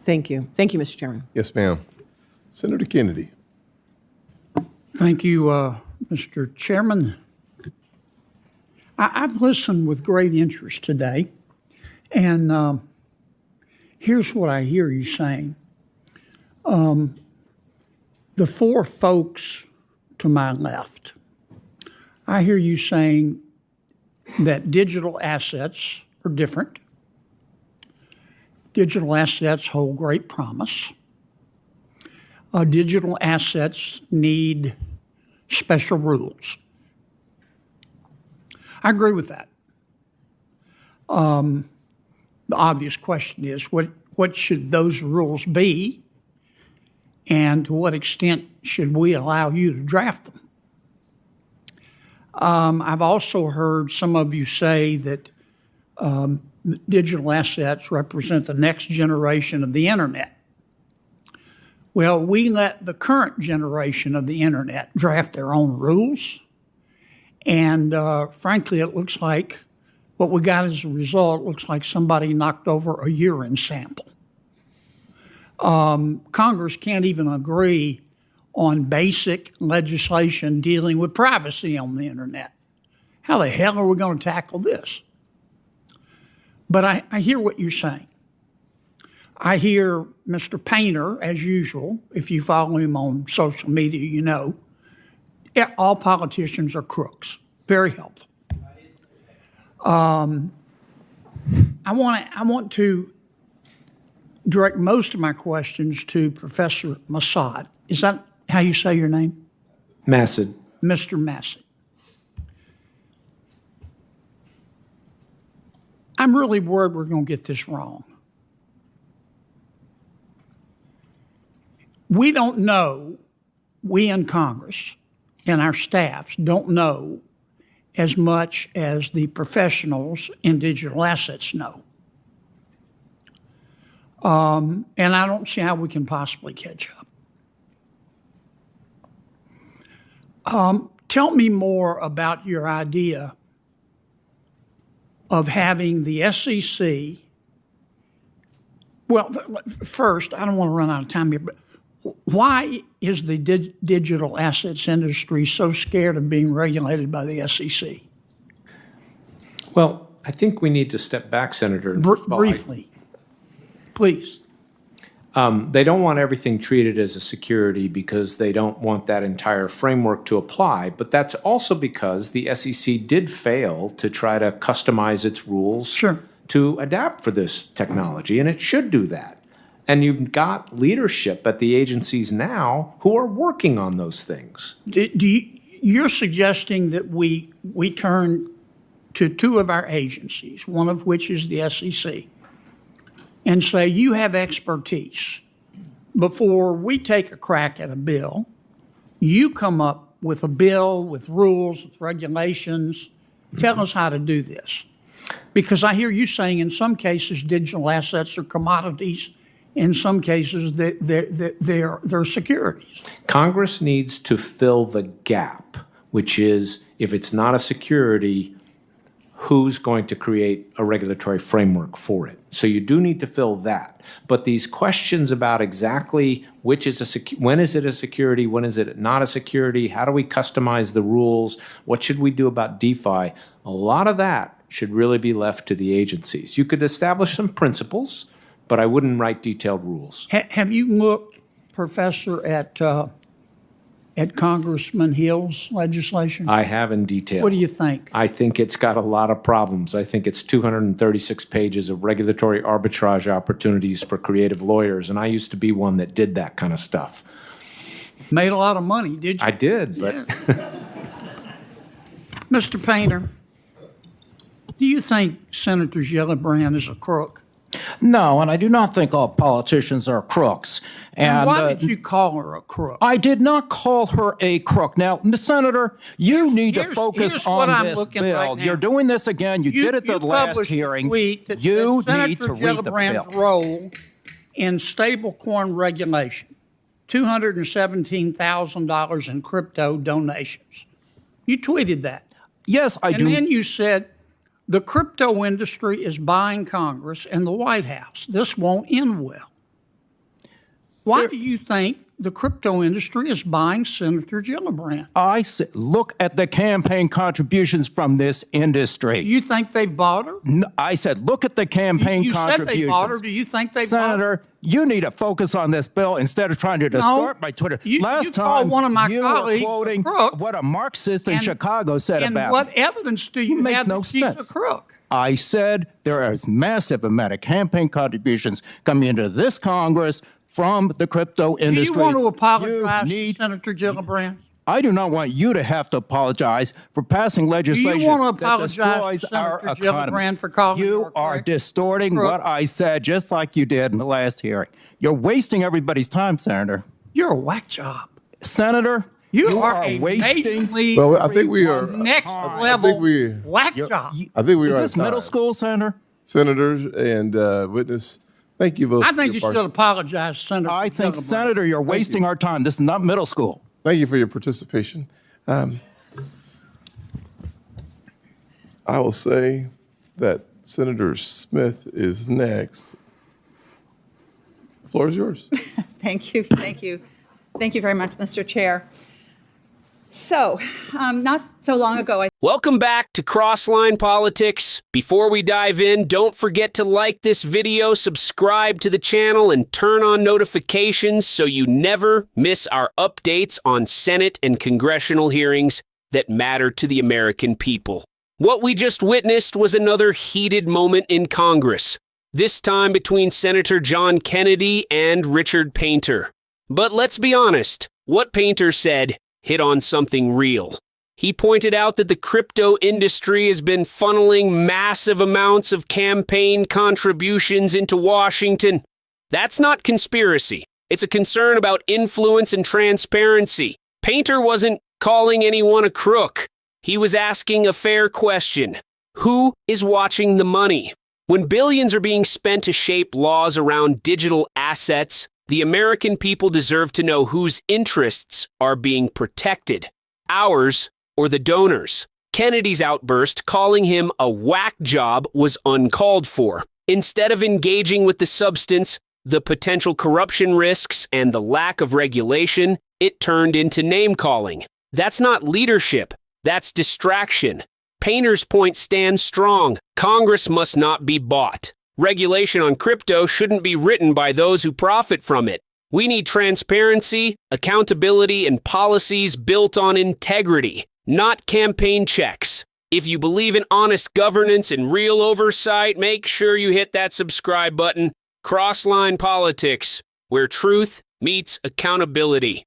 Thank you. Thank you, Mr. Chairman. Yes, ma'am. Senator Kennedy. Thank you, Mr. Chairman. I've listened with great interest today, and here's what I hear you saying. The four folks to my left, I hear you saying that digital assets are different. Digital assets hold great promise. Digital assets need special rules. I agree with that. The obvious question is, what should those rules be, and to what extent should we allow you to draft them? I've also heard some of you say that digital assets represent the next generation of the internet. Well, we let the current generation of the internet draft their own rules. And frankly, it looks like what we got as a result looks like somebody knocked over a urine sample. Congress can't even agree on basic legislation dealing with privacy on the internet. How the hell are we going to tackle this? But I hear what you're saying. I hear Mr. Painter, as usual, if you follow him on social media, you know, all politicians are crooks. Very helpful. I want to direct most of my questions to Professor Massad. Is that how you say your name? Massad. Mr. Massad. I'm really worried we're going to get this wrong. We don't know, we in Congress and our staffs don't know as much as the professionals in digital assets know. And I don't see how we can possibly catch up. Tell me more about your idea of having the SEC. Well, first, I don't want to run out of time here, but why is the digital assets industry so scared of being regulated by the SEC? Well, I think we need to step back, Senator. Briefly, please. They don't want everything treated as a security because they don't want that entire framework to apply. But that's also because the SEC did fail to try to customize its rules to adapt for this technology, and it should do that. And you've got leadership at the agencies now who are working on those things. You're suggesting that we turn to two of our agencies, one of which is the SEC, and say, you have expertise. Before we take a crack at a bill, you come up with a bill with rules, with regulations. Tell us how to do this. Because I hear you saying in some cases digital assets are commodities. In some cases, they're securities. Congress needs to fill the gap, which is if it's not a security, who's going to create a regulatory framework for it? So you do need to fill that. But these questions about exactly which is when is it a security, when is it not a security, how do we customize the rules, what should we do about DeFi, a lot of that should really be left to the agencies. You could establish some principles, but I wouldn't write detailed rules. Have you looked, Professor, at Congressman Hill's legislation? I have in detail. What do you think? I think it's got a lot of problems. I think it's 236 pages of regulatory arbitrage opportunities for creative lawyers, and I used to be one that did that kind of stuff. Made a lot of money, did you? I did, but... Yeah. Mr. Painter, do you think Senator Gillibrand is a crook? No, and I do not think all politicians are crooks. And why did you call her a crook? I did not call her a crook. Now, Senator, you need to focus on this bill. Right, you're doing this again. You did it the last hearing. You need to read the bill. Role in stablecoin regulation, $217,000 in crypto donations. You tweeted that. Yes, I do. And then you said, the crypto industry is buying Congress and the White House. This won't end well. Why do you think the crypto industry is buying Senator Gillibrand? I said, look at the campaign contributions from this industry. Do you think they've bought her? No, I said, look at the campaign contributions. You said they bought her. Do you think they bought her? Senator, you need to focus on this bill instead of trying to distort my Twitter. Last time, one of my you colleagues were quoting what a Marxist in Chicago said about And what evidence do you have that she's a crook? I said there is massive amount of campaign contributions coming into this Congress from the crypto industry. Do you want to apologize to Senator Gillibrand? I do not want you to have to apologize for passing legislation do you want to that apologize destroys to Senator our economy. Gillibrand for calling you are distorting what I said, just like you did in the last hearing. You're wasting everybody's time, Senator. You're a whack job. Senator, you are wasting. Well, I think we are next level whack job. I think we are. Is this middle school, Senator? Senators and witness. Thank you both. I think you should apologize, Senator. I think, Senator, you're wasting our time. This is not middle school. Thank you for your participation. I will say that Senator Smith is next. The floor is yours. Thank you. Thank you. Thank you very much, Mr. Chair. So, not so long ago, Welcome back to Crossline Politics. Before we dive in, don't forget to like this video, subscribe to the channel, and turn on notifications so you never miss our updates on Senate and congressional hearings that matter to the American people. What we just witnessed was another heated moment in Congress, this time between Senator John Kennedy and Richard Painter. But let's be honest, what Painter said hit on something real. He pointed out that the crypto industry has been funneling massive amounts of campaign contributions into Washington. That's not conspiracy. It's a concern about influence and transparency. Painter wasn't calling anyone a crook. He was asking a fair question. Who is watching the money? When billions are being spent to shape laws around digital assets, the American people deserve to know whose interests are being protected, ours or the donors. Kennedy's outburst calling him a whack job was uncalled for. Instead of engaging with the substance, the potential corruption risks, and the lack of regulation, it turned into name-calling. That's not leadership. That's distraction. Painter's point stands strong. Congress must not be bought. Regulation on crypto shouldn't be written by those who profit from it. We need transparency, accountability, and policies built on integrity, not campaign checks. If you believe in honest governance and real oversight, make sure you hit that subscribe button. Crossline Politics, where truth meets accountability.